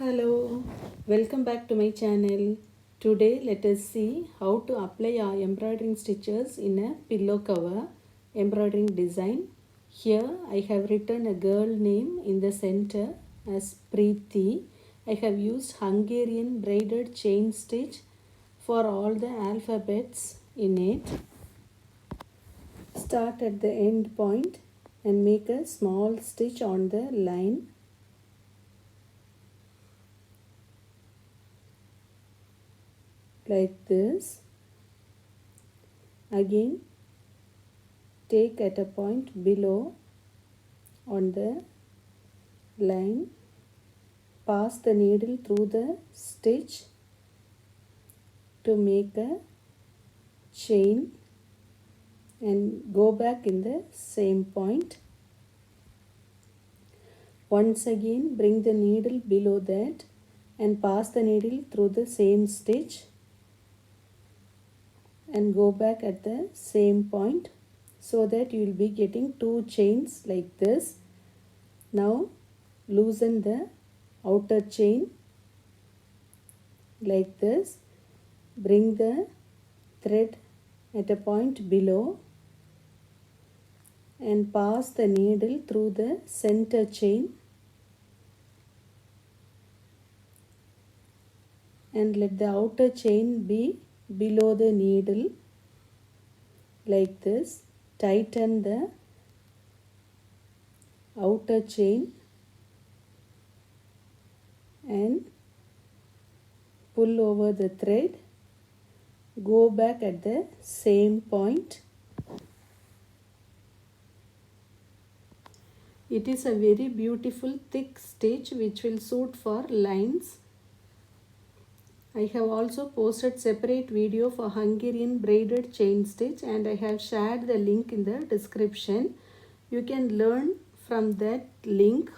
Hello, welcome back to my channel. Today let us see how to apply our embroidering stitches in a pillow cover embroidering design. Here I have written a girl name in the center as Preeti. I have used Hungarian braided chain stitch for all the alphabets in it. Start at the end point and make a small stitch on the line. Like this. Again take at a point below on the line, pass the needle through the stitch to make a chain and go back in the same point. Once again bring the needle below that and pass the needle through the same stitch and go back at the same point, so that you will be getting two chains like this. Now loosen the outer chain like this. Bring the thread at a point below and pass the needle through the center chain and let the outer chain be below the needle like this. Tighten the outer chain and pull over the thread. Go back at the same point. It is a very beautiful thick stitch which will suit for lines. I have also posted separate video for Hungarian braided chain stitch and I have shared the link in the description. You can learn from that link.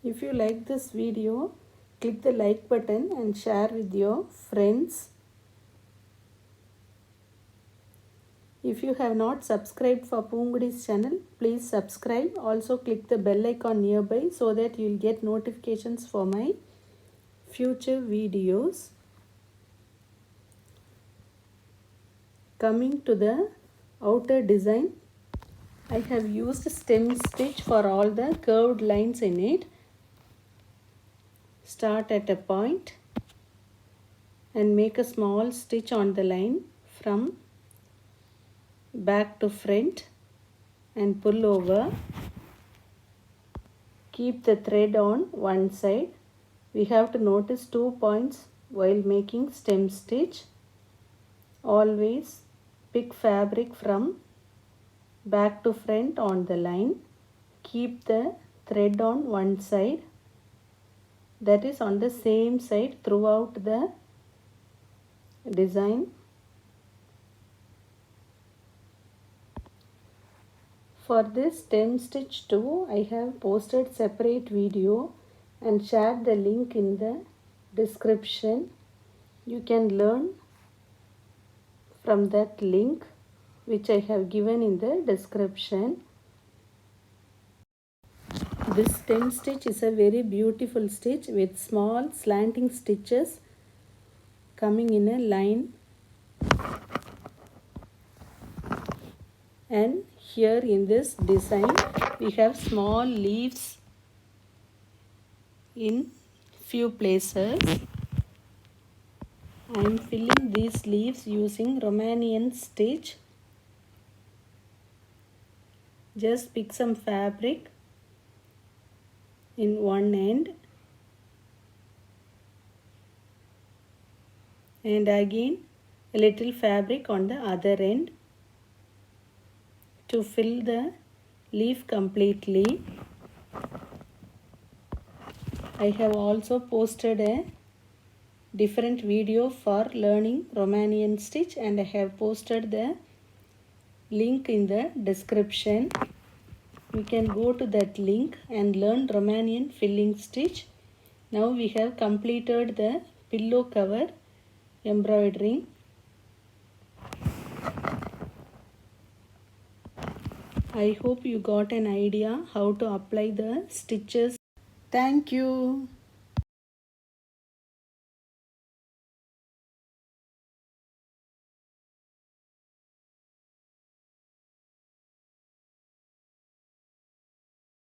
If you like this video, click the like button and share with your friends. If you have not subscribed for Poongodi's channel, please subscribe. Also click the bell icon nearby so that you will get notifications for my future videos. Coming to the outer design, I have used stem stitch for all the curved lines in it. Start at a point and make a small stitch on the line from back to front and pull over. Keep the thread on one side. We have to notice 2 points while making stem stitch. Always pick fabric from back to front on the line. Keep the thread on one side, that is on the same side throughout the design. For this stem stitch too, I have posted separate video and shared the link in the description. You can learn from that link which I have given in the description. This stem stitch is a very beautiful stitch with small slanting stitches coming in a line. And here in this design we have small leaves in few places. I am filling these leaves using Romanian stitch. Just pick some fabric in one end and again a little fabric on the other end to fill the leaf completely. I have also posted a different video for learning Romanian stitch and I have posted the link in the description. You can go to that link and learn Romanian filling stitch. Now we have completed the pillow cover embroidering. I hope you got an idea how to apply the stitches. Thank you.